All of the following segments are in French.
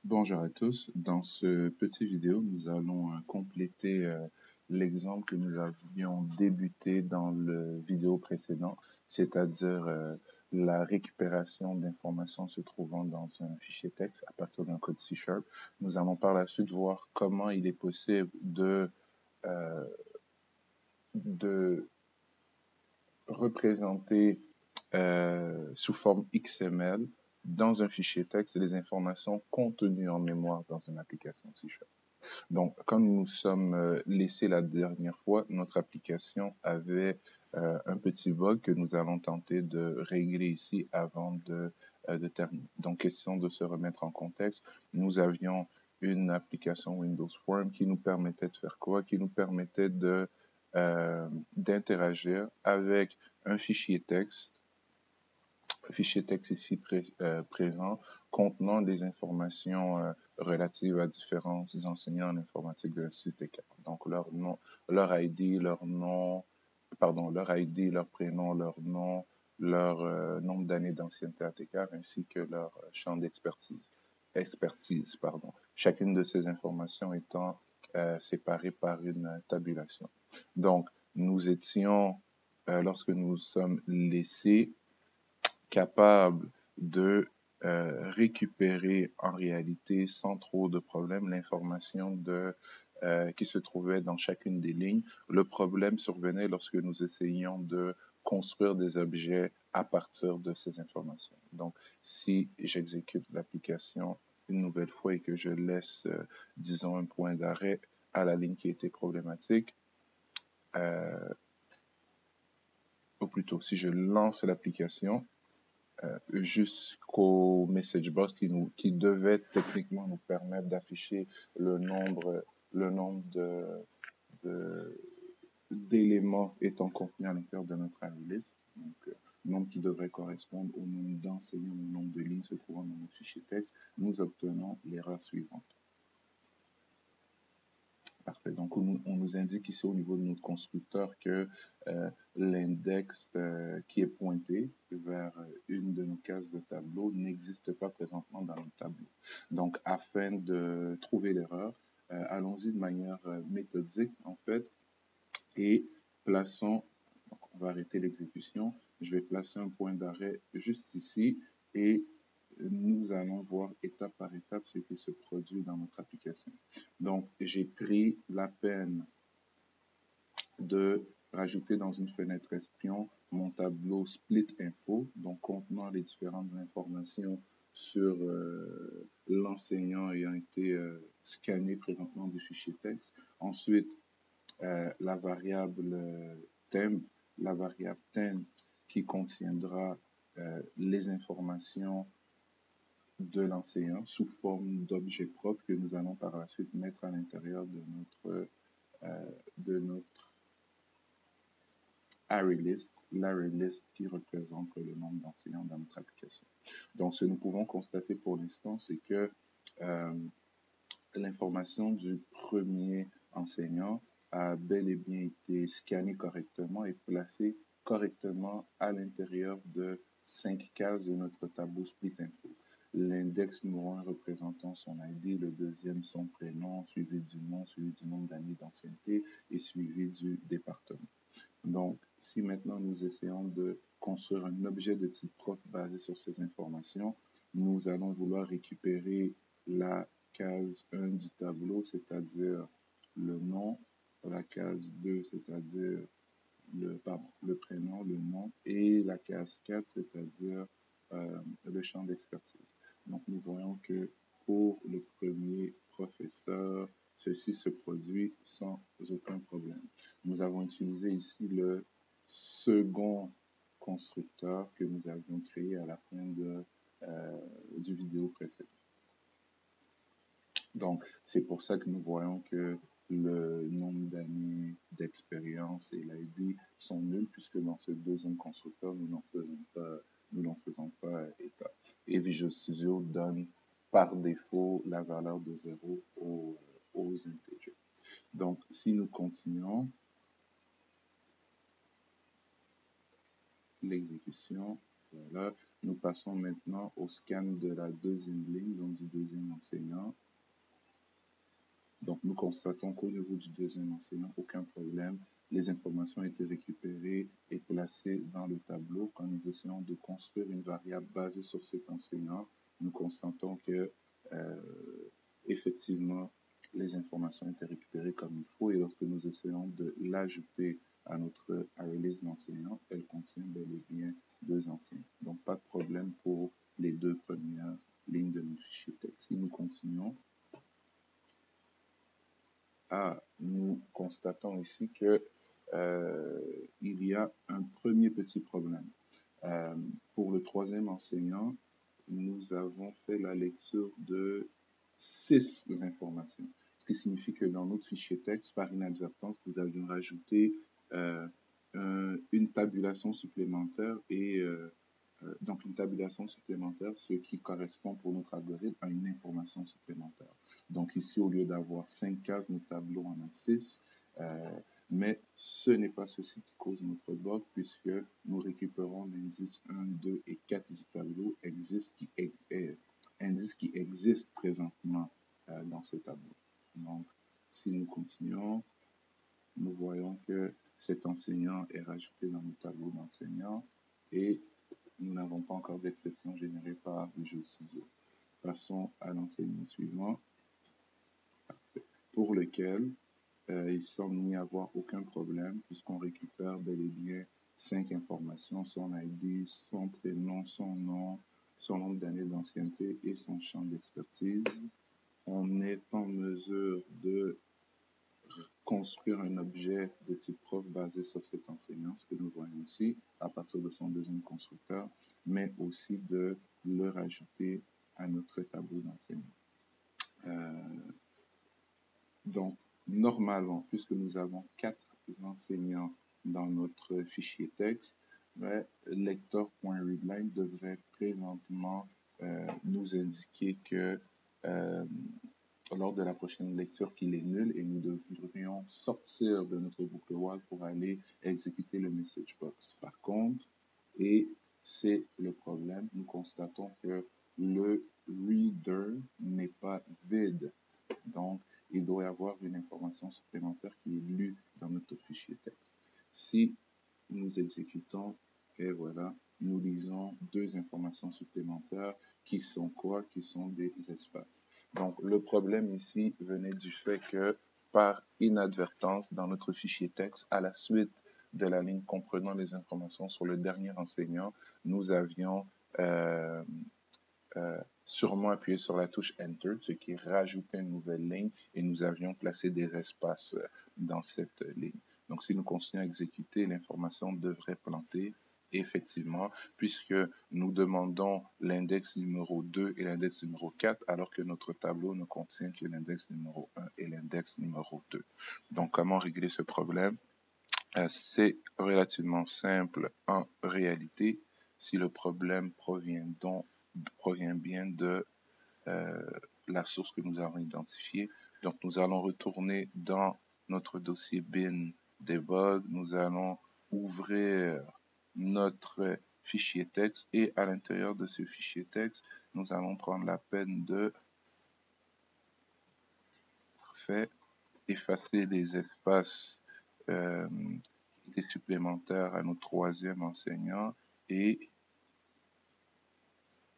Bonjour à tous. Dans ce petit vidéo, nous allons compléter l'exemple que nous avions débuté dans le vidéo précédent, c'est-à-dire la récupération d'informations se trouvant dans un fichier texte à partir d'un code C#. Nous allons par la suite voir comment il est possible euh, de représenter sous forme XML dans un fichier texte les informations contenues en mémoire dans une application C#. Donc, comme nous nous sommes laissés la dernière fois, notre application avait un petit bug que nous allons tenter de régler ici avant de terminer. Donc, question de se remettre en contexte, nous avions une application Windows Form qui nous permettait de faire quoi? Qui nous permettait d'interagir avec un fichier texte ici présent contenant des informations relatives à différents enseignants en informatique de l'Institut TECAR. Donc leur nom, leur ID, leur nom, leur ID, leur prénom, leur nom, leur nombre d'années d'ancienneté à TECAR, ainsi que leur champ expertise. Chacune de ces informations étant séparée par une tabulation. Donc, nous étions, lorsque nous sommes laissés, capable de récupérer en réalité sans trop de problèmes l'information qui se trouvait dans chacune des lignes. Le problème survenait lorsque nous essayions de construire des objets à partir de ces informations. Donc, si j'exécute l'application une nouvelle fois et que je laisse, disons, un point d'arrêt à la ligne qui était problématique, ou plutôt, si je lance l'application, jusqu'au message box qui devait techniquement nous permettre d'afficher le nombre d'éléments étant contenus à l'intérieur de notre array list. Donc, nombre qui devrait correspondre au nombre d'enseignants, au nombre de lignes se trouvant dans notre fichier texte, nous obtenons l'erreur suivante. Parfait. Donc, on nous indique ici au niveau de notre constructeur que l'index qui est pointé vers une de nos cases de tableau n'existe pas présentement dans le tableau. Donc, afin de trouver l'erreur, allons-y de manière méthodique, en fait, et plaçons, donc on va arrêter l'exécution, je vais placer un point d'arrêt juste ici et nous allons voir étape par étape ce qui se produit dans notre application. Donc, j'ai pris la peine de rajouter dans une fenêtre espion mon tableau Split Info, donc contenant les différentes informations sur l'enseignant ayant été scanné présentement du fichier texte. Ensuite, la variable thème, qui contiendra les informations de l'enseignant sous forme d'objets propres que nous allons par la suite mettre à l'intérieur de notre array list, l'array list qui représente le nombre d'enseignants dans notre application. Donc, ce que nous pouvons constater pour l'instant, c'est que l'information du premier enseignant a bel et bien été scannée correctement et placée correctement à l'intérieur de 5 cases de notre tableau Split Info. L'index numéro 1 représentant son ID, le deuxième son prénom, suivi du nom, suivi du nombre d'années d'ancienneté et suivi du département. Donc, si maintenant nous essayons de construire un objet de type prof basé sur ces informations, nous allons vouloir récupérer la case 1 du tableau, c'est-à-dire le nom, la case 2, c'est-à-dire le prénom, le nom, et la case 4, c'est-à-dire le champ d'expertise. Donc, nous voyons que pour le premier professeur, ceci se produit sans aucun problème. Nous avons utilisé ici le second constructeur que nous avions créé à la fin du vidéo précédent. Donc, c'est pour ça que nous voyons que le nombre d'années d'expérience et l'ID sont nuls, puisque dans ce deuxième constructeur, nous n'en faisons pas état. Et Visual Studio donne par défaut la valeur de 0 aux integers. Donc, si nous continuons l'exécution, Voilà. Nous passons maintenant au scan de la deuxième ligne, donc du deuxième enseignant. Donc, nous constatons qu'au niveau du deuxième enseignant, aucun problème. Les informations ont été récupérées et placées dans le tableau. Quand nous essayons de construire une variable basée sur cet enseignant, nous constatons que, effectivement, les informations ont été récupérées comme il faut. Et lorsque nous essayons de l'ajouter à notre arraylist d'enseignants, elle contient bel et bien 2 enseignants. Donc, pas de problème pour les 2 premières lignes de notre fichier texte. Si nous continuons, nous constatons ici que il y a un premier petit problème. Pour le troisième enseignant, nous avons fait la lecture de 6 informations, ce qui signifie que dans notre fichier texte, par inadvertance, nous avions rajouté une tabulation supplémentaire et donc une tabulation supplémentaire, ce qui correspond pour notre algorithme à une information supplémentaire. Donc ici, au lieu d'avoir 5 cases, notre tableau en a 6. Mais ce n'est pas ceci qui cause notre bug, puisque nous récupérons l'indice 1, 2 et 4 du tableau, indice qui existe présentement dans ce tableau. Donc, si nous continuons, nous voyons que cet enseignant est rajouté dans le tableau d'enseignant et nous n'avons pas encore d'exception générée par Visual Studio. Passons à l'enseignement suivant, pour lequel il semble n'y avoir aucun problème puisqu'on récupère bel et bien 5 informations, son ID, son prénom, son nom, son nombre d'années d'ancienneté et son champ d'expertise. On est en mesure de construire un objet de type prof basé sur cet enseignant, ce que nous voyons ici, à partir de son deuxième constructeur, mais aussi de le rajouter à notre tableau d'enseignant. Donc, normalement, puisque nous avons 4 enseignants dans notre fichier texte, lector.readline devrait présentement nous indiquer que lors de la prochaine lecture qu'il est nul et nous devrions sortir de notre boucle while pour aller exécuter le message box. Par contre, et c'est le problème, nous constatons que le reader n'est pas vide. Donc, il doit y avoir une information supplémentaire qui est lue dans notre fichier texte. Si nous exécutons, et voilà, nous lisons 2 informations supplémentaires qui sont quoi? Qui sont des espaces. Donc, le problème ici venait du fait que, par inadvertance, dans notre fichier texte, à la suite de la ligne comprenant les informations sur le dernier enseignant, nous avions sûrement appuyé sur la touche Enter, ce qui rajoutait une nouvelle ligne, et nous avions placé des espaces dans cette ligne. Donc, si nous continuons à exécuter, l'information devrait planter, effectivement, puisque nous demandons l'index numéro 2 et l'index numéro 4, alors que notre tableau ne contient que l'index numéro 1 et l'index numéro 2. Donc, comment régler ce problème? C'est relativement simple en réalité, si le problème provient bien de la source que nous avons identifiée. Donc, nous allons retourner dans notre dossier bin debug. Nous allons ouvrir notre fichier texte et à l'intérieur de ce fichier texte, nous allons prendre la peine de effacer les espaces qui étaient supplémentaires à notre troisième enseignant et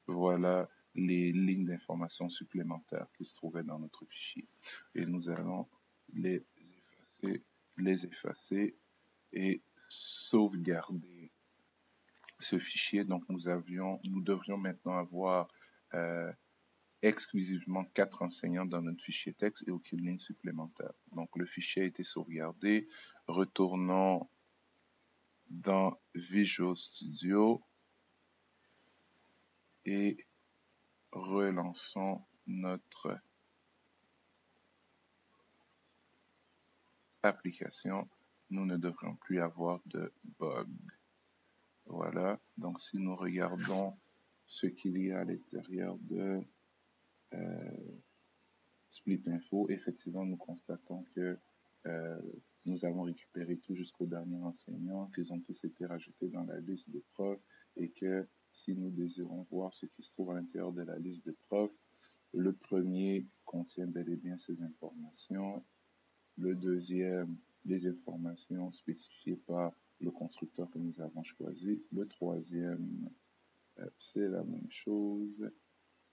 voilà les lignes d'information supplémentaires qui se trouvaient dans notre fichier. Et nous allons les effacer et sauvegarder ce fichier. Donc, nous devrions maintenant avoir exclusivement 4 enseignants dans notre fichier texte et aucune ligne supplémentaire. Donc, le fichier a été sauvegardé. Retournons dans Visual Studio et relançons notre application. Nous ne devrions plus avoir de bug. Voilà, donc si nous regardons ce qu'il y a à l'intérieur de Split Info, effectivement, nous constatons que nous avons récupéré tout jusqu'au dernier enseignant, qu'ils ont tous été rajoutés dans la liste des profs et que si nous désirons voir ce qui se trouve à l'intérieur de la liste des profs, le premier contient bel et bien ces informations. Le deuxième, les informations spécifiées par le constructeur que nous avons choisi. Le troisième, c'est la même chose.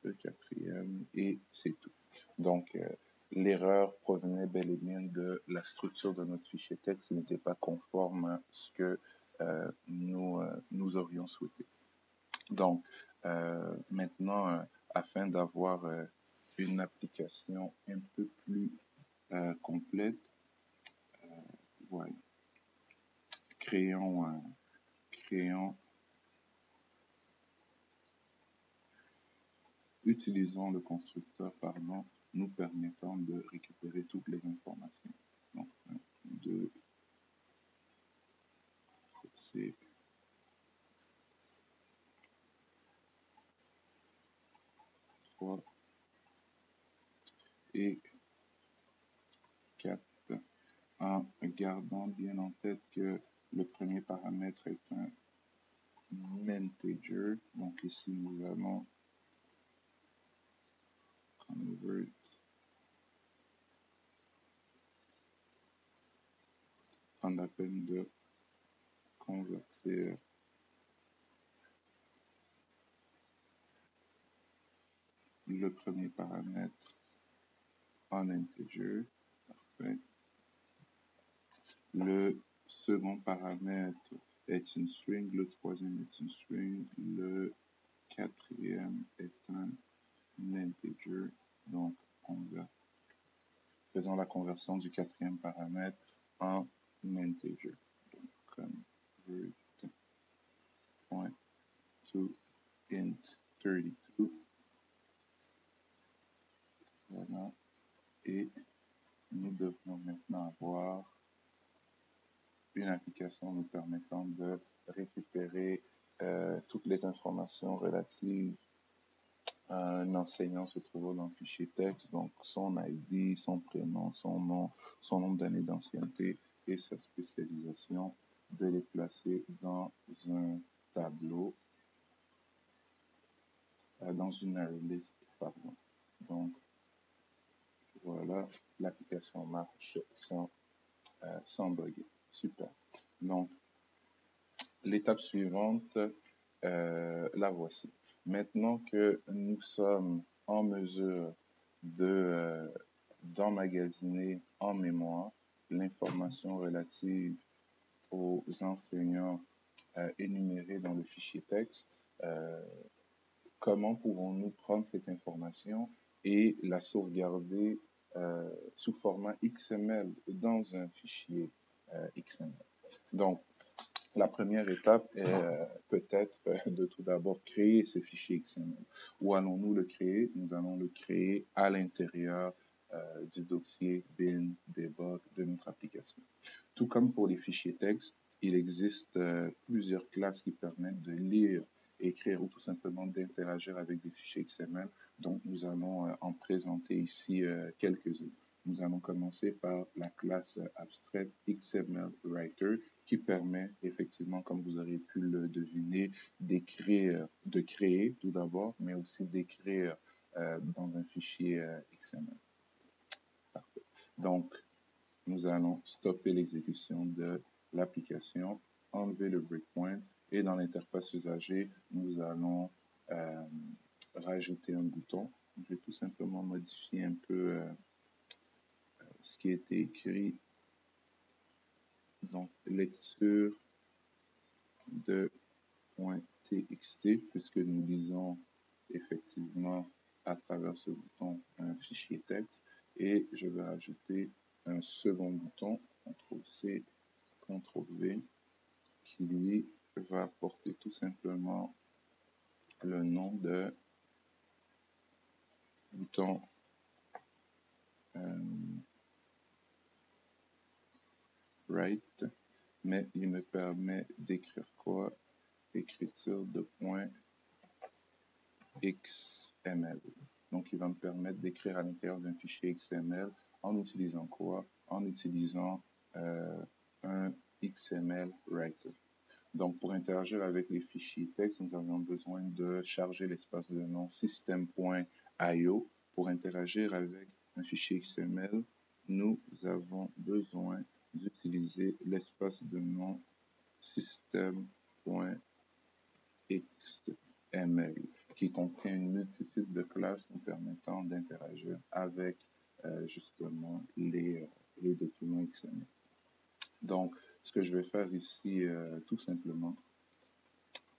Le quatrième, et c'est tout. Donc, l'erreur provenait bel et bien de la structure de notre fichier texte, n'était pas conforme à ce que nous aurions souhaité. Donc, maintenant, afin d'avoir une application un peu plus complète, voilà. Utilisons le constructeur, pardon, nous permettant de récupérer toutes les informations. Donc, 1, 2, c'est 3 et 4, en gardant bien en tête que le premier paramètre est un integer. Donc ici, nous allons convert, prendre la peine de convertir le premier paramètre en integer. Parfait. Le second paramètre est une string, le troisième est une string, le quatrième est un integer. Donc, faisons la conversion du quatrième paramètre en integer. Donc, convert point to int 32. Voilà. Et nous devons maintenant avoir une application nous permettant de récupérer toutes les informations relatives à un enseignant se trouvant dans le fichier texte, donc son ID, son prénom, son nom, son nombre d'années d'ancienneté et sa spécialisation, de les placer dans un tableau, dans une array list, pardon. Donc, voilà, l'application marche sans bugger. Super. Donc, l'étape suivante, la voici. Maintenant que nous sommes en mesure d'emmagasiner en mémoire l'information relative aux enseignants énumérés dans le fichier texte, comment pouvons-nous prendre cette information et la sauvegarder sous format XML dans un fichier XML. Donc, la première étape est peut-être de tout d'abord créer ce fichier XML. Où allons-nous le créer? Nous allons le créer à l'intérieur du dossier bin debug de notre application. Tout comme pour les fichiers texte, il existe plusieurs classes qui permettent de lire, écrire ou tout simplement d'interagir avec des fichiers XML. Donc, nous allons en présenter ici quelques-unes. Nous allons commencer par la classe abstraite XML Writer qui permet effectivement, comme vous aurez pu le deviner, de créer tout d'abord, mais aussi d'écrire dans un fichier XML. Parfait. Donc, nous allons stopper l'exécution de l'application, enlever le breakpoint et dans l'interface usagée, nous allons rajouter un bouton. Je vais tout simplement modifier un peu ce qui a été écrit. Donc, lecture de .txt, puisque nous lisons effectivement à travers ce bouton un fichier texte, et je vais ajouter un second bouton, CTRL-C, CTRL-V, qui lui va apporter tout simplement le nom de bouton write, mais il me permet d'écrire quoi? Écriture de point XML. Donc, il va me permettre d'écrire à l'intérieur d'un fichier XML en utilisant quoi? En utilisant un XML Writer. Donc, pour interagir avec les fichiers texte, nous avons besoin de charger l'espace de nom system.io. Pour interagir avec un fichier XML, nous avons besoin d'utiliser l'espace de nom system.xml qui contient une multitude de classes nous permettant d'interagir avec justement les documents XML. Donc, ce que je vais faire ici, tout simplement,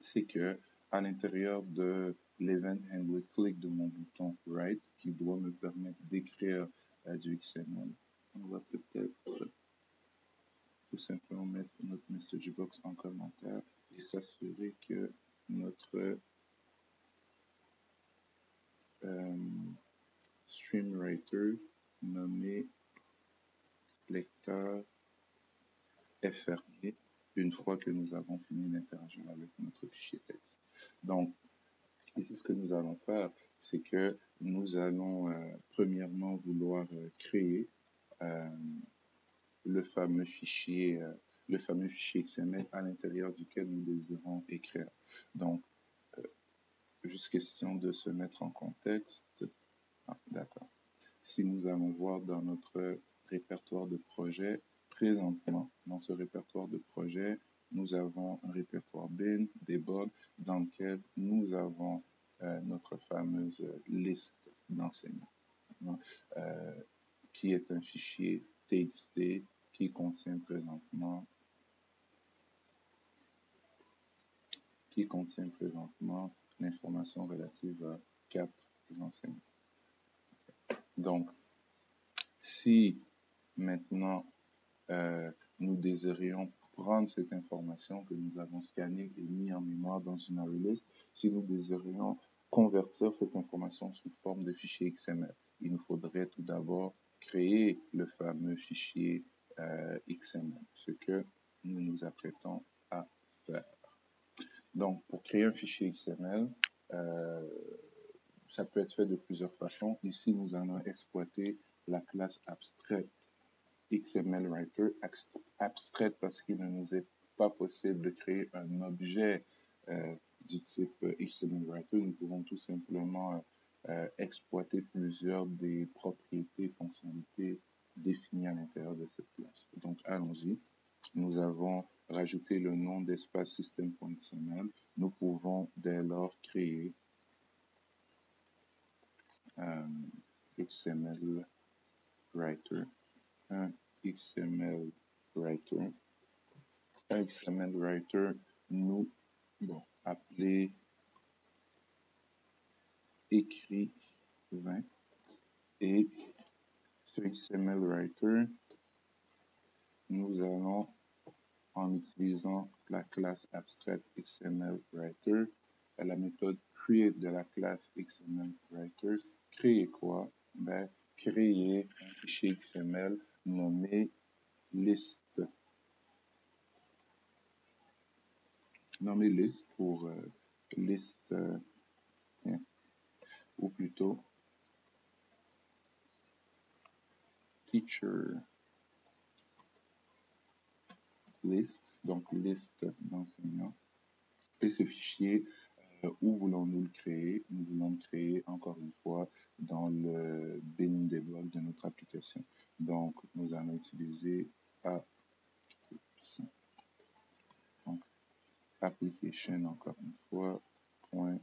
c'est que à l'intérieur de l'event handler click de mon bouton write, qui doit me permettre d'écrire du XML, on va peut-être tout simplement mettre notre message box en commentaire et s'assurer que notre stream writer nommé lecteur est fermé une fois que nous avons fini d'interagir avec notre fichier texte. Donc, ici, ce que nous allons faire, c'est que nous allons premièrement vouloir créer le fameux fichier XML à l'intérieur duquel nous désirons écrire. Donc, juste question de se mettre en contexte. Ah, d'accord. Si nous allons voir dans notre répertoire de projet, présentement, dans ce répertoire de projet, nous avons un répertoire bin, debug, dans lequel nous avons notre fameuse liste d'enseignants, qui est un fichier TXT qui contient présentement l'information relative à 4 enseignants. Donc, si maintenant nous désirions prendre cette information que nous avons scannée et mis en mémoire dans une array list, si nous désirions convertir cette information sous forme de fichier XML, il nous faudrait tout d'abord créer le fameux fichier XML, ce que nous nous apprêtons à faire. Donc, pour créer un fichier XML, ça peut être fait de plusieurs façons. Ici, nous allons exploiter la classe abstraite XML Writer, abstraite parce qu'il ne nous est pas possible de créer un objet du type XML Writer. Nous pouvons tout simplement exploiter plusieurs des propriétés, fonctionnalités définies à l'intérieur de cette classe. Donc, allons-y. Nous avons rajouté le nom d'espace system.xml. Nous pouvons dès lors créer XML Writer, un XML Writer. Un XML Writer, nous, appelé écrivain. Et ce XML Writer, nous allons, en utilisant la classe abstraite XML Writer, la méthode create de la classe XML Writer, créer quoi? Ben, créer un fichier XML nommé liste. Nommé liste pour liste, ou plutôt teacher list, donc liste d'enseignants. Et ce fichier, où voulons-nous le créer? Nous voulons le créer encore une fois dans le bin debug de notre application. Donc, nous allons utiliser donc, application encore une fois, point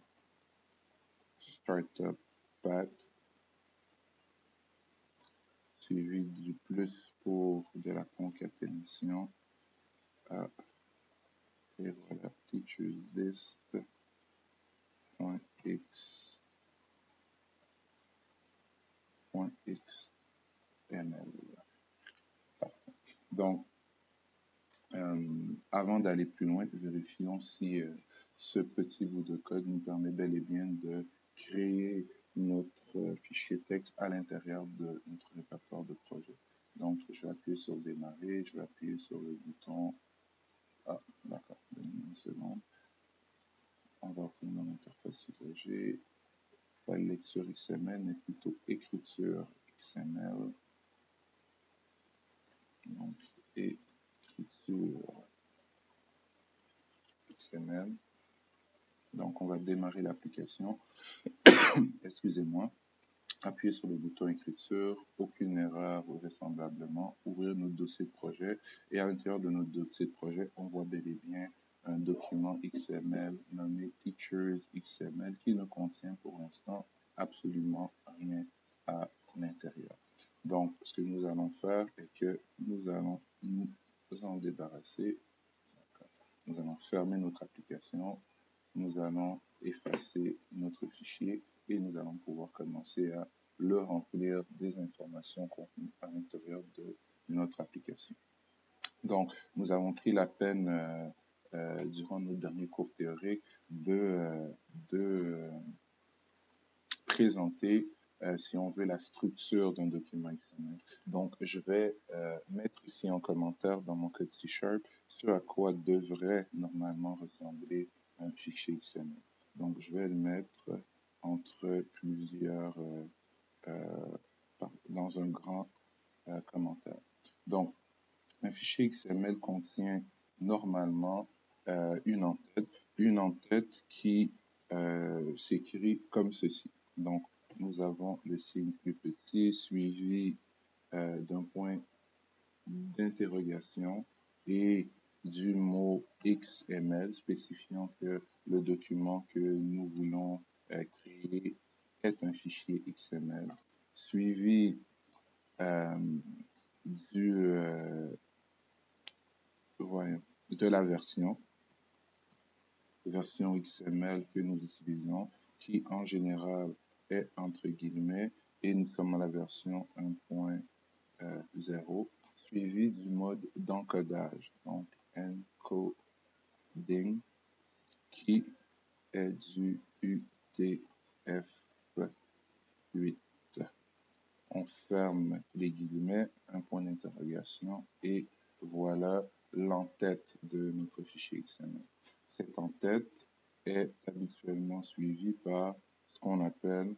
startup path, suivi du plus pour de la concaténation. Et voilà, teachers list, point x, point xml. Donc, avant d'aller plus loin, vérifions si ce petit bout de code nous permet bel et bien de créer notre fichier texte à l'intérieur de notre répertoire de projet. Donc, je vais appuyer sur démarrer, je vais appuyer sur le bouton. Ah, d'accord, donnez-moi une seconde. On va obtenir l'interface usagée. Pas lecture XML, mais plutôt écriture XML. Donc, écriture XML. Donc, on va démarrer l'application. Excusez-moi. Appuyez sur le bouton écriture, aucune erreur vraisemblablement, ouvrir notre dossier de projet et à l'intérieur de notre dossier de projet, on voit bel et bien un document XML nommé Teachers XML qui ne contient pour l'instant absolument rien à l'intérieur. Donc, ce que nous allons faire est que nous allons nous en débarrasser. Nous allons fermer notre application. Nous allons effacer notre fichier et nous allons pouvoir commencer à le remplir des informations contenues à l'intérieur de notre application. Donc, nous avons pris la peine durant notre dernier cours théorique de présenter, si on veut, la structure d'un document XML. Donc, je vais mettre ici en commentaire dans mon code C# ce à quoi devrait normalement ressembler un fichier XML. Donc, je vais le mettre entre plusieurs, dans un grand commentaire. Donc, un fichier XML contient normalement une en-tête qui s'écrit comme ceci. Donc, nous avons le signe plus petit suivi d'un point d'interrogation et du mot XML spécifiant que le document que nous voulons créer est un fichier XML, suivi de la version XML que nous utilisons, qui en général est entre guillemets, et nous sommes à la version 1.0, suivi du mode d'encodage, donc encoding, qui est du UTF-8. On ferme les guillemets, un point d'interrogation, et voilà l'entête de notre fichier XML. Cette entête est habituellement suivie par ce qu'on appelle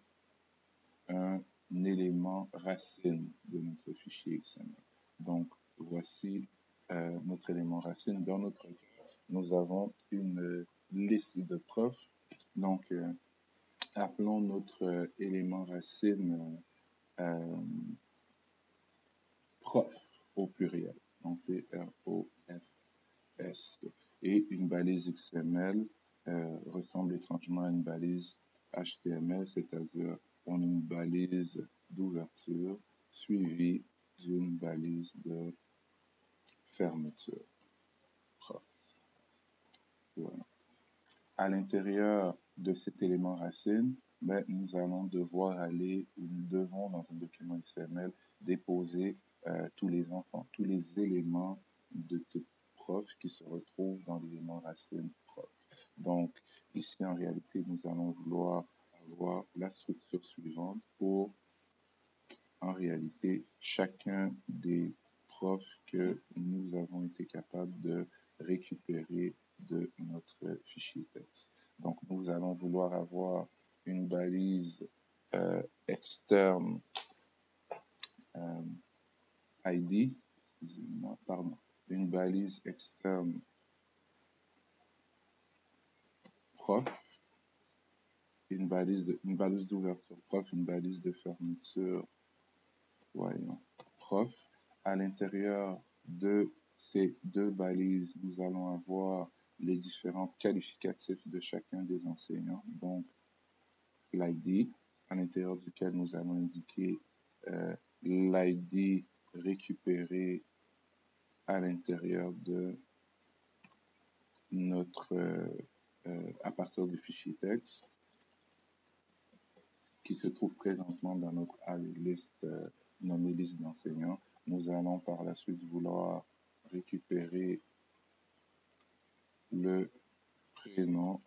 un élément racine de notre fichier XML. Donc, voici notre élément racine. Dans notre cas, nous avons une liste de profs. Donc, appelons notre élément racine prof au pluriel. Donc, P-R-O-F-S. Et une balise XML ressemble étrangement à une balise HTML, c'est-à-dire on a une balise d'ouverture suivie d'une balise de fermeture. Prof. Voilà. À l'intérieur de cet élément racine, nous allons devoir aller, ou nous devons dans un document XML déposer tous les enfants, tous les éléments de type prof qui se retrouvent dans l'élément racine prof. Donc, ici, en réalité, nous allons vouloir avoir la structure suivante pour, en réalité, chacun des profs que nous avons été capables de récupérer de notre fichier texte. Donc, nous allons vouloir avoir une balise externe ID, une balise externe prof, une balise d'ouverture prof, une balise de fermeture, voyons, prof. À l'intérieur de ces deux balises, nous allons avoir les différents qualificatifs de chacun des enseignants. Donc, l'ID, à l'intérieur duquel nous allons indiquer l'ID récupéré à l'intérieur de notre, à partir du fichier texte, qui se trouve présentement dans notre liste nommée liste d'enseignants. Nous allons par la suite vouloir récupérer le prénom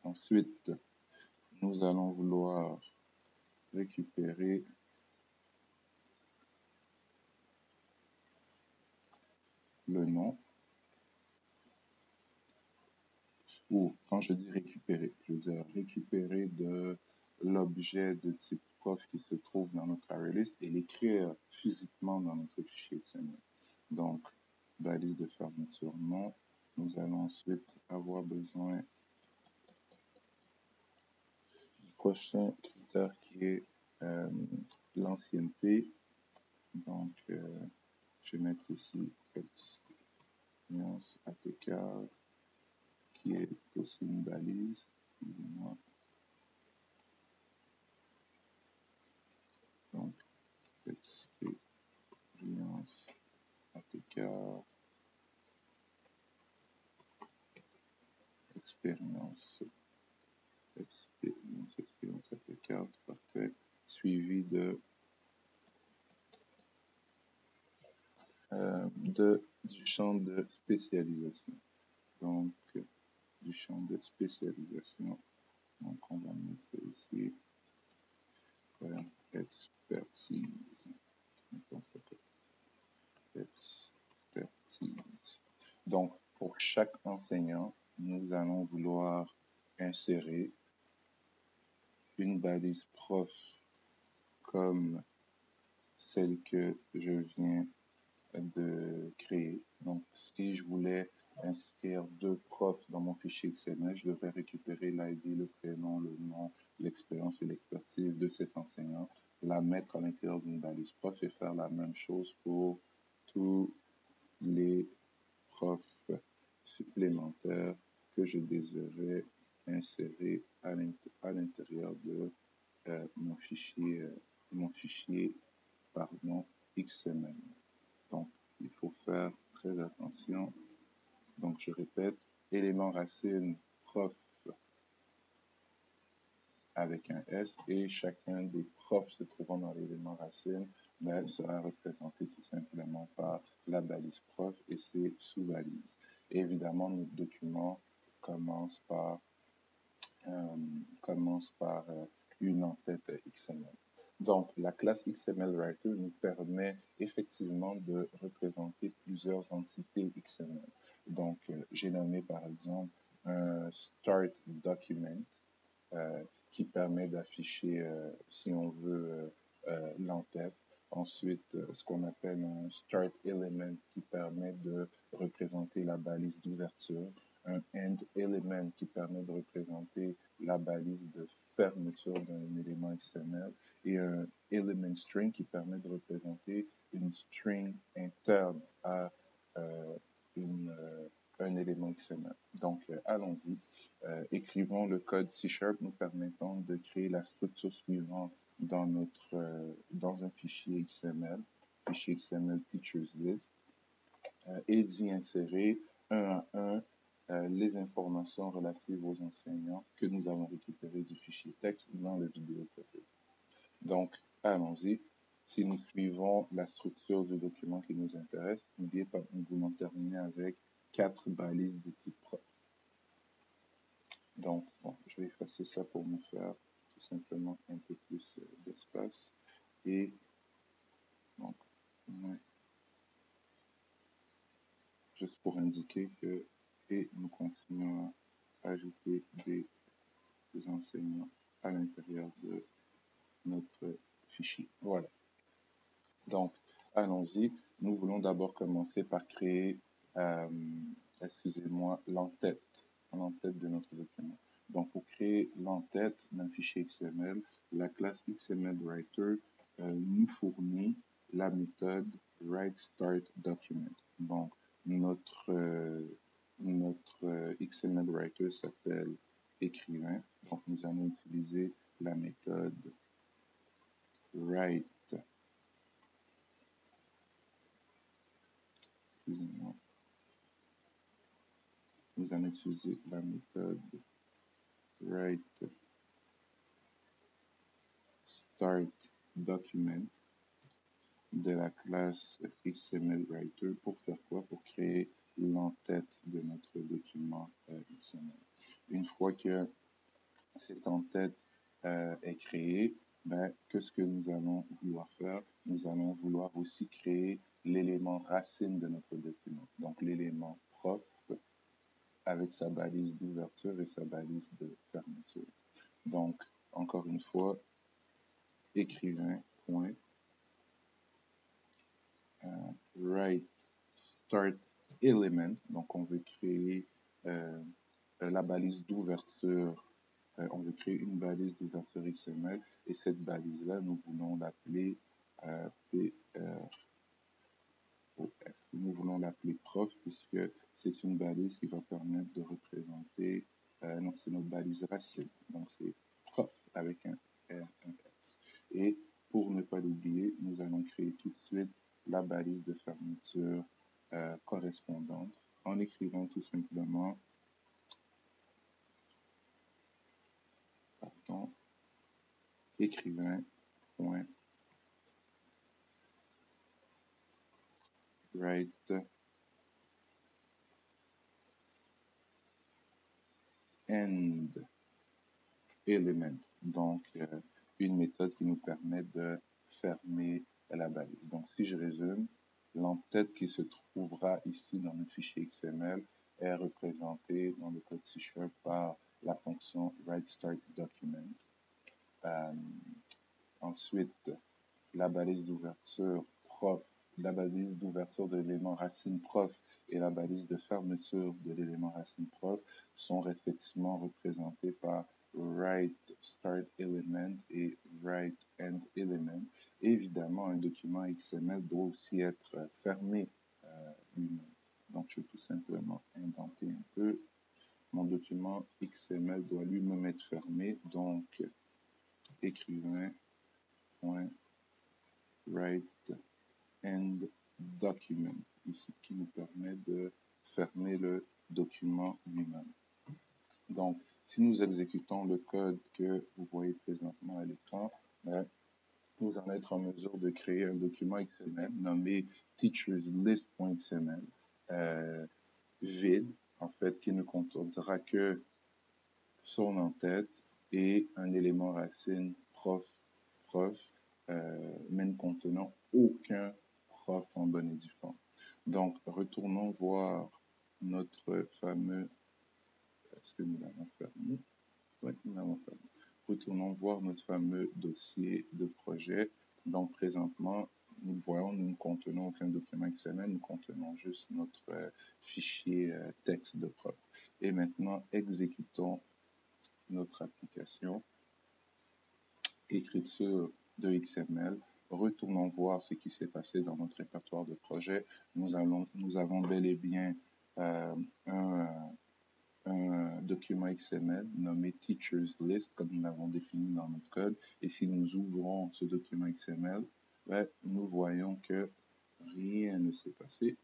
Ensuite, nous allons vouloir récupérer le nom, ou quand je dis récupérer, je veux dire récupérer de l'objet de type prof qui se trouve dans notre ArrayList et l'écrire physiquement dans notre fichier XML. Donc, balise de fermeture non. Nous allons ensuite avoir besoin du prochain critère qui est l'ancienneté. Donc, je vais mettre ici expérience ATK qui est aussi une balise. Excusez-moi. Donc, expérience ATK, expérience ATK, parfait, suivi du champ de spécialisation. Donc, du champ de spécialisation. Donc, on va mettre ça ici. Expertise. Expertise. Donc, pour chaque enseignant, nous allons vouloir insérer une balise prof comme celle que je viens de créer. Donc, si je voulais inscrire 2 profs dans mon fichier XML, je devrais récupérer l'ID, le prénom, le nom, l'expérience et l'expertise de cet enseignant, la mettre à l'intérieur d'une balise prof et faire la même chose pour tous les profs supplémentaires que je désirais insérer à l'intérieur de mon fichier XML. Donc, il faut faire très attention. Donc, je répète, élément racine prof avec un S et chacun des profs se trouvant dans l'élément racine sera représenté tout simplement par la balise prof et ses sous-balises. Et évidemment, notre document commence par une en-tête XML. Donc, la classe XML Writer nous permet effectivement de représenter plusieurs entités XML. Donc, j'ai nommé par exemple un Start Document qui permet d'afficher, si on veut, l'entête. Ensuite, ce qu'on appelle un Start Element qui permet de représenter la balise d'ouverture, un End Element qui permet de représenter la balise de fermeture d'un élément XML et un Element String qui permet de représenter une string interne à un élément XML. Donc, allons-y. Écrivons le code C# nous permettant de créer la structure suivante dans un fichier XML Teachers List, et d'y insérer un à un les informations relatives aux enseignants que nous avons récupérées du fichier texte dans la vidéo précédente. Donc, allons-y. Si nous suivons la structure du document qui nous intéresse, n'oubliez pas, nous voulons terminer avec 4 balises de type prof. Donc, bon, je vais effacer ça pour me faire tout simplement un peu plus d'espace. Et donc, juste pour indiquer que, et nous continuons à ajouter des enseignants à l'intérieur de notre fichier. Voilà. Donc, allons-y. Nous voulons d'abord commencer par créer, excusez-moi, l'entête de notre document. Donc, pour créer l'entête d'un fichier XML, la classe XMLWriter nous fournit la méthode WriteStartDocument. Donc, notre XMLWriter s'appelle écrivain. Donc, nous allons utiliser la méthode write. Excusez-moi. Nous allons utiliser la méthode WriteStartDocument de la classe XMLWriter pour faire quoi? Pour créer l'entête de notre document XML. Une fois que cette entête est créée, qu'est-ce que nous allons vouloir faire? Nous allons vouloir aussi créer l'élément racine de notre document. Donc, l'élément prof avec sa balise d'ouverture et sa balise de fermeture. Donc, encore une fois, écrivain, point, write start element, donc on veut créer la balise d'ouverture, on veut créer une balise d'ouverture XML et cette balise-là, nous voulons l'appeler PROF. Nous voulons l'appeler prof puisque c'est une balise qui va permettre de représenter, non, c'est notre balise racine, donc c'est prof avec un R, un S. Et pour ne pas l'oublier, nous allons créer tout de suite la balise de fermeture correspondante en écrivant tout simplement, pardon, écrivain, point, write, end element. Donc, une méthode qui nous permet de fermer la balise. Donc, si je résume, l'entête qui se trouvera ici dans notre fichier XML est représentée dans le code C# par la fonction writeStartDocument. Ensuite, la balise d'ouverture prof, la balise d'ouverture de l'élément racine prof et la balise de fermeture de l'élément racine prof sont respectivement représentées par writeStartElement et writeEndElement. Évidemment, un document XML doit aussi être fermé lui-même. Donc, je vais tout simplement indenter un peu. Mon document XML doit lui-même être fermé. Donc, écrivain, point, write end document, ici, qui nous permet de fermer le document lui-même. Donc, si nous exécutons le code que vous voyez présentement à l'écran, nous allons être en mesure de créer un document XML nommé teacherslist.xml, vide, en fait, qui ne contiendra que son en-tête et un élément racine prof, mais ne contenant aucun prof en bonne et due forme. Donc, retournons voir notre fameux... Est-ce que nous l'avons fermé? Oui, nous l'avons fermé. Retournons voir notre fameux dossier de projet. Donc, présentement, nous voyons, nous ne contenons aucun document XML, nous contenons juste notre fichier texte de prof. Et maintenant, exécutons notre application, écriture de XML. Retournons voir ce qui s'est passé dans notre répertoire de projet. Nous avons bel et bien un document XML nommé Teachers List, comme nous l'avons défini dans notre code. Et si nous ouvrons ce document XML, nous voyons que rien ne s'est passé.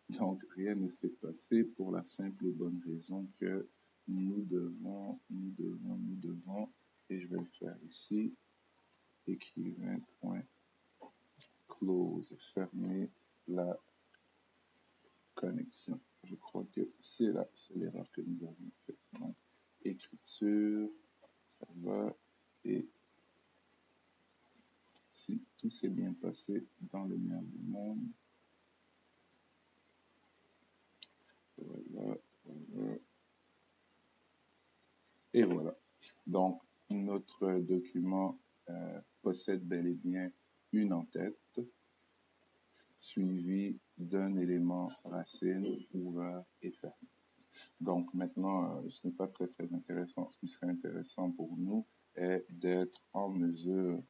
Donc, rien ne s'est passé pour la simple et bonne raison que nous devons, et je vais le faire ici, écrivain.close, fermer la connexion. Je crois que c'est là, c'est l'erreur que nous avons faite. Donc, écriture, ça va, et si tout s'est bien passé dans le meilleur du monde, voilà, voilà, et voilà. Donc, notre document possède bel et bien une en-tête suivie d'un élément racine ouvert et fermé. Donc maintenant, ce n'est pas très intéressant. Ce qui serait intéressant pour nous est d'être en mesure,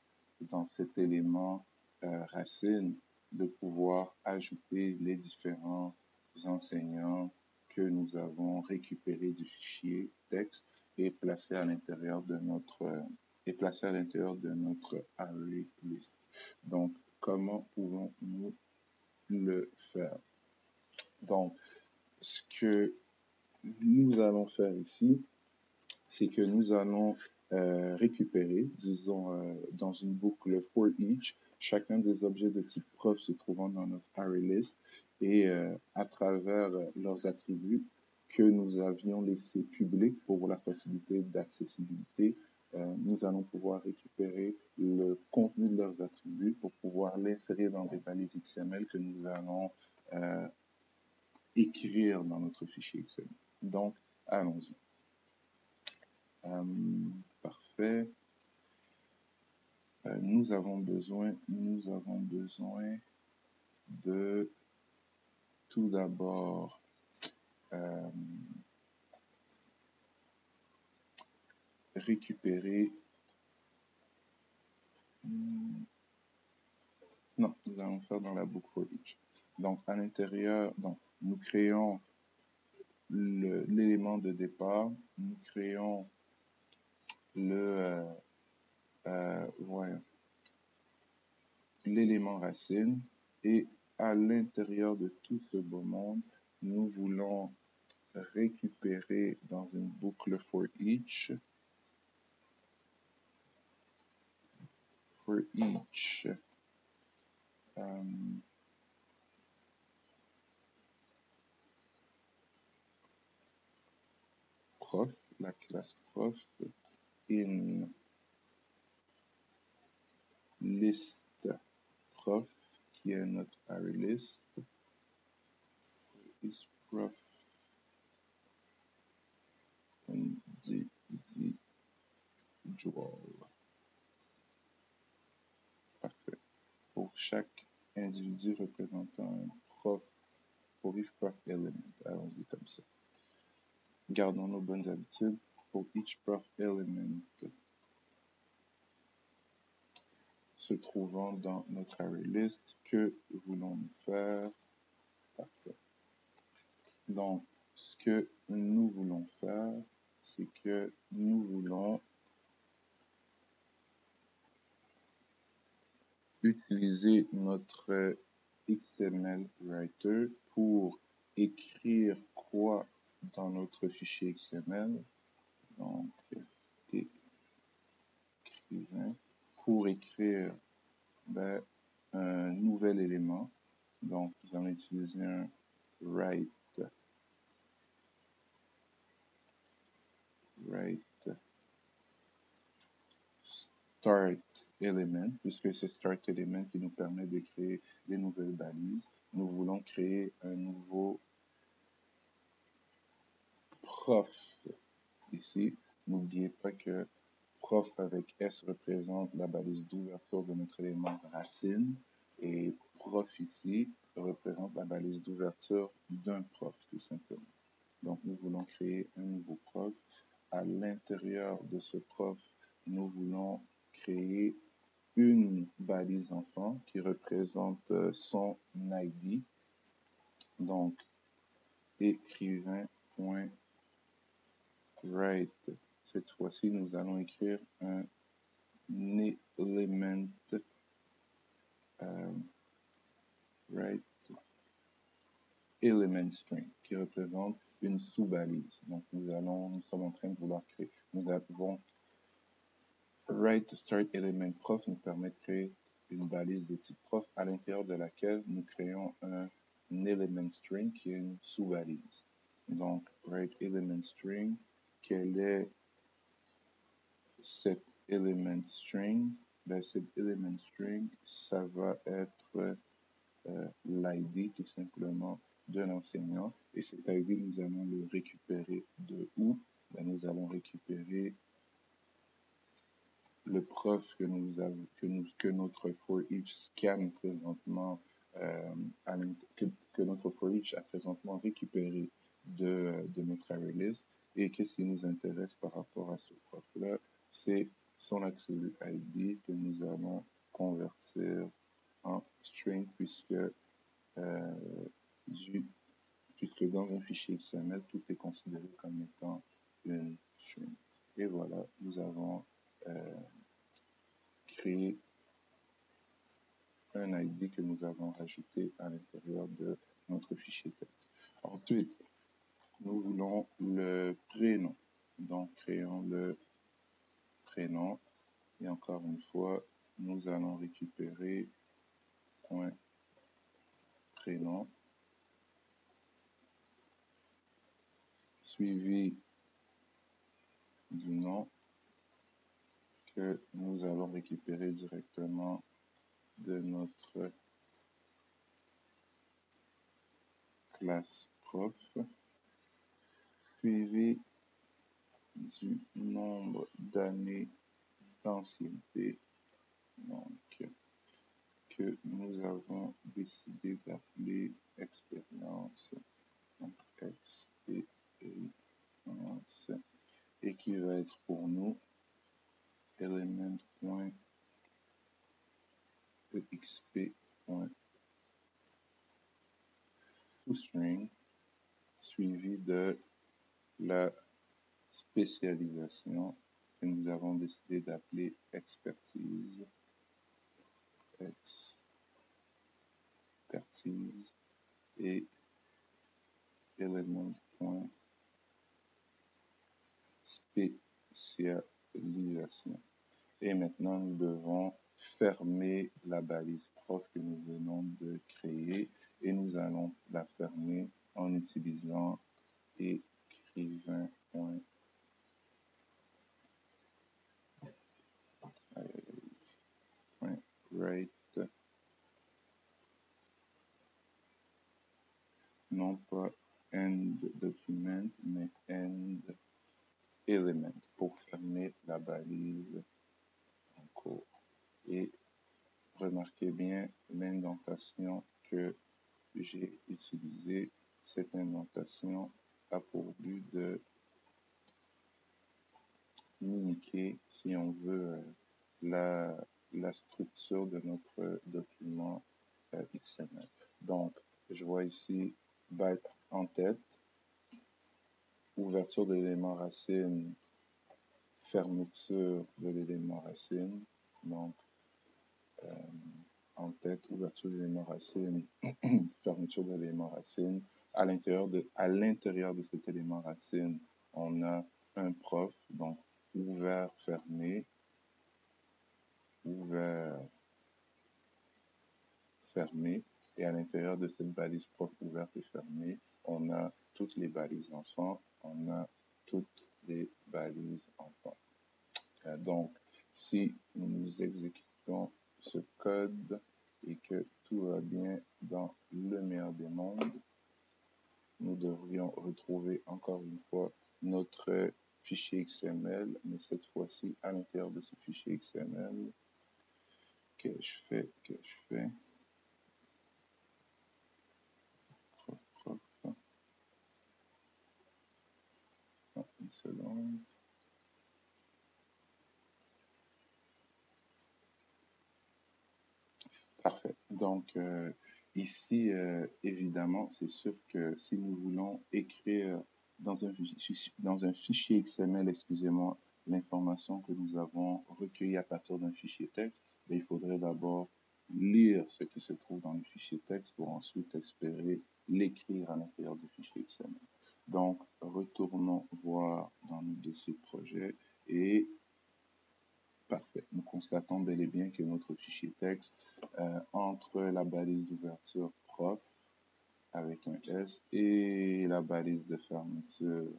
dans cet élément racine, de pouvoir ajouter les différents enseignants que nous avons récupérés du fichier texte et placer à l'intérieur de notre array list. Donc, comment pouvons-nous le faire? Donc, ce que nous allons faire ici, c'est que nous allons récupérer, disons, dans une boucle for each, chacun des objets de type prof se trouvant dans notre array list et à travers leurs attributs que nous avions laissés publics pour la facilité d'accessibilité, nous allons pouvoir récupérer le contenu de leurs attributs pour pouvoir l'insérer dans des balises XML que nous allons écrire dans notre fichier XML. Donc, allons-y. Parfait. Nous avons besoin de tout d'abord récupérer. Non, nous allons faire dans la boucle for each. Donc, à l'intérieur, nous créons l'élément de départ, nous créons l'élément racine, et à l'intérieur de tout ce beau monde, nous voulons récupérer dans une boucle for each, prof, la classe prof, in list prof, qui est notre array list, is prof individual. Parfait. Pour chaque individu représentant un prof, pour each prof element, allons-y comme ça. Gardons nos bonnes habitudes. Pour each prof element se trouvant dans notre array list, que voulons-nous faire? Parfait. Donc, ce que nous voulons faire, c'est que nous voulons utiliser notre XML Writer pour écrire quoi dans notre fichier XML. Donc, écrivain, pour écrire un nouvel élément. Donc, nous allons utiliser un write start element, puisque c'est start element qui nous permet de créer des nouvelles balises. Nous voulons créer un nouveau prof ici. N'oubliez pas que prof avec S représente la balise d'ouverture de notre élément racine, et prof ici représente la balise d'ouverture d'un prof, tout simplement. Donc, nous voulons créer un nouveau prof. À l'intérieur de ce prof, nous voulons créer une balise enfant qui représente son ID. Donc, écrivain.write. Cette fois-ci, nous allons écrire un element write element string qui représente une sous-balise. Donc, nous sommes en train de vouloir créer. Nous avons write start element prof nous permet de créer une balise de type prof à l'intérieur de laquelle nous créons un element string qui est une sous-balise. Donc, write element string, quel est cet element string? Cet element string, ça va être l'ID tout simplement de l'enseignant. Et cet ID, nous allons le récupérer de où? Nous allons récupérer le prof que notre for each scan présentement, que notre for each a présentement récupéré de notre array list. Et qu'est-ce qui nous intéresse par rapport à ce prof-là? C'est son attribut ID que nous allons convertir en string puisque dans un fichier XML, tout est considéré comme étant une string. Et voilà, nous avons créé un ID que nous avons rajouté à l'intérieur de notre fichier texte. Ensuite, nous voulons le prénom. Donc, créons le prénom. Et encore une fois, nous allons récupérer point prénom suivi du nom que nous allons récupérer directement de notre classe prof, suivi du nombre d'années d'ancienneté, donc, que nous avons décidé d'appeler expérience, donc expérience, et qui va être pour nous element.exp.toString suivi de la spécialisation que nous avons décidé d'appeler expertise, et element.spécialisation. Et maintenant, nous devons fermer la balise prof que nous venons de créer et nous allons la fermer en utilisant écrivain.write, non pas end document, mais end element pour fermer la balise en cours. Et remarquez bien l'indentation que j'ai utilisée. Cette indentation a pour but de mimiquer, si on veut, la structure de notre document XML. Donc, je vois ici en tête, ouverture de l'élément racine, fermeture de l'élément racine. Donc, en tête, ouverture de l'élément racine, fermeture de l'élément racine. À l'intérieur de cet élément racine, on a un prof, donc ouvert, fermé, ouvert, fermé. Et à l'intérieur de cette balise prof ouverte et fermée, on a toutes les balises enfants, on a toutes les balises enfants. Donc, si nous exécutons ce code et que tout va bien dans le meilleur des mondes, nous devrions retrouver encore une fois notre fichier XML, mais cette fois-ci à l'intérieur de ce fichier XML, que je fais, une seconde. Parfait. Donc, ici, évidemment, c'est sûr que si nous voulons écrire dans un fichier XML, excusez-moi, l'information que nous avons recueillie à partir d'un fichier texte, il faudrait d'abord lire ce qui se trouve dans le fichier texte pour ensuite espérer l'écrire à l'intérieur du fichier XML. Donc, retournons voir dans nos dossiers de projet et parfait. Nous constatons bel et bien que notre fichier texte, entre la balise d'ouverture prof avec un S et la balise de fermeture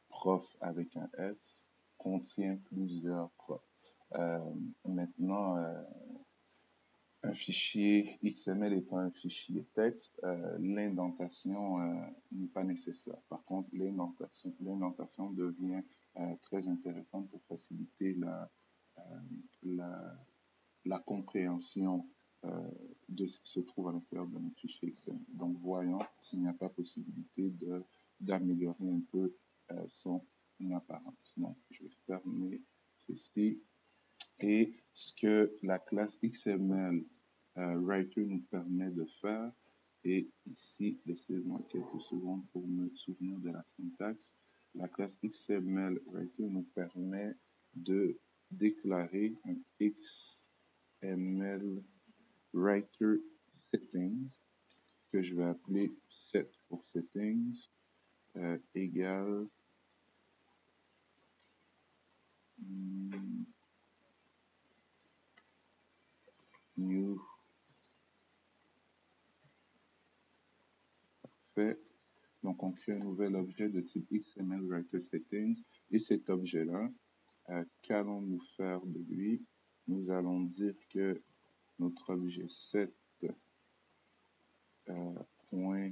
prof avec un S, contient plusieurs profs. Maintenant, un fichier XML étant un fichier texte, l'indentation n'est pas nécessaire. Par contre, l'indentation devient très intéressante pour faciliter la compréhension de ce qui se trouve à l'intérieur de notre fichier XML. Donc, voyons s'il n'y a pas possibilité d'améliorer un peu son apparence. Donc, je vais fermer ceci. Et ce que la classe XML Writer nous permet de faire, et ici, laissez-moi quelques secondes pour me souvenir de la syntaxe, la classe XML Writer nous permet de déclarer un XML Writer Settings, que je vais appeler set pour settings, égale new. Fait. Donc, on crée un nouvel objet de type XML Writer Settings. Et cet objet-là, qu'allons-nous faire de lui? Nous allons dire que notre objet set point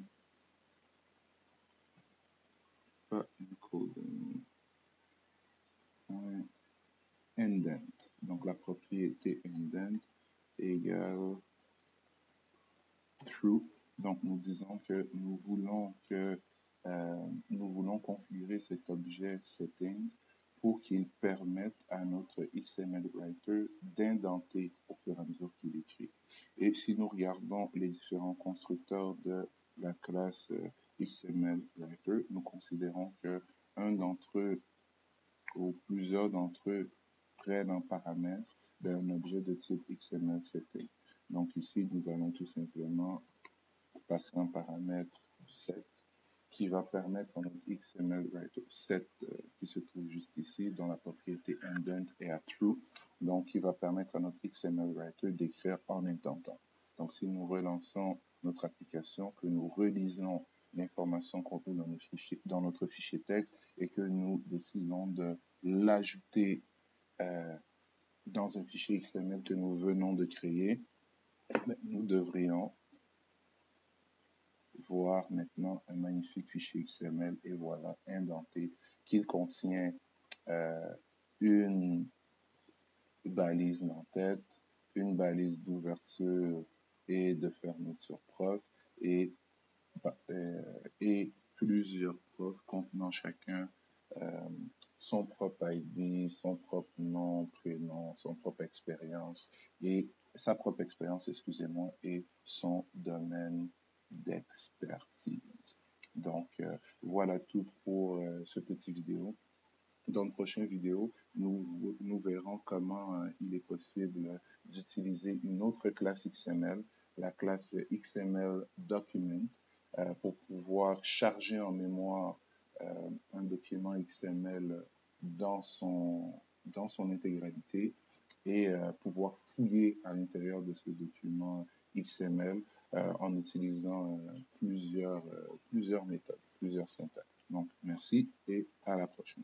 pas encoding, indent. Donc la propriété indent égale true. Donc nous disons que nous voulons configurer cet objet settings pour qu'il permette à notre XML Writer d'indenter au fur et à mesure qu'il écrit. Et si nous regardons les différents constructeurs de la classe XML Writer, nous considérons que un d'entre eux ou plusieurs d'entre eux prennent en paramètre un objet de type XML setting. Donc ici, nous allons tout simplement passer un paramètre set qui va permettre à notre XML Writer set qui se trouve juste ici, dont la propriété indent est à true, donc qui va permettre à notre XML Writer d'écrire en intentant. Donc si nous relançons notre application, que nous relisons l'information contenue dans notre fichier texte et que nous décidons de l'ajouter dans un fichier XML que nous venons de créer, nous devrions voir maintenant un magnifique fichier XML et voilà indenté qu'il contient une balise d'entête, une balise d'ouverture et de fermeture prof et plusieurs profs contenant chacun son propre ID, son propre nom, prénom, son propre expérience et sa propre expérience, excusez-moi, et son domaine d'expertise. Donc, voilà tout pour ce petit vidéo. Dans une prochaine vidéo, nous verrons comment il est possible d'utiliser une autre classe XML, la classe XML Document, pour pouvoir charger en mémoire un document XML dans son intégralité et pouvoir fouiller à l'intérieur de ce document XML en utilisant plusieurs méthodes, plusieurs syntaxes. Donc, merci et à la prochaine.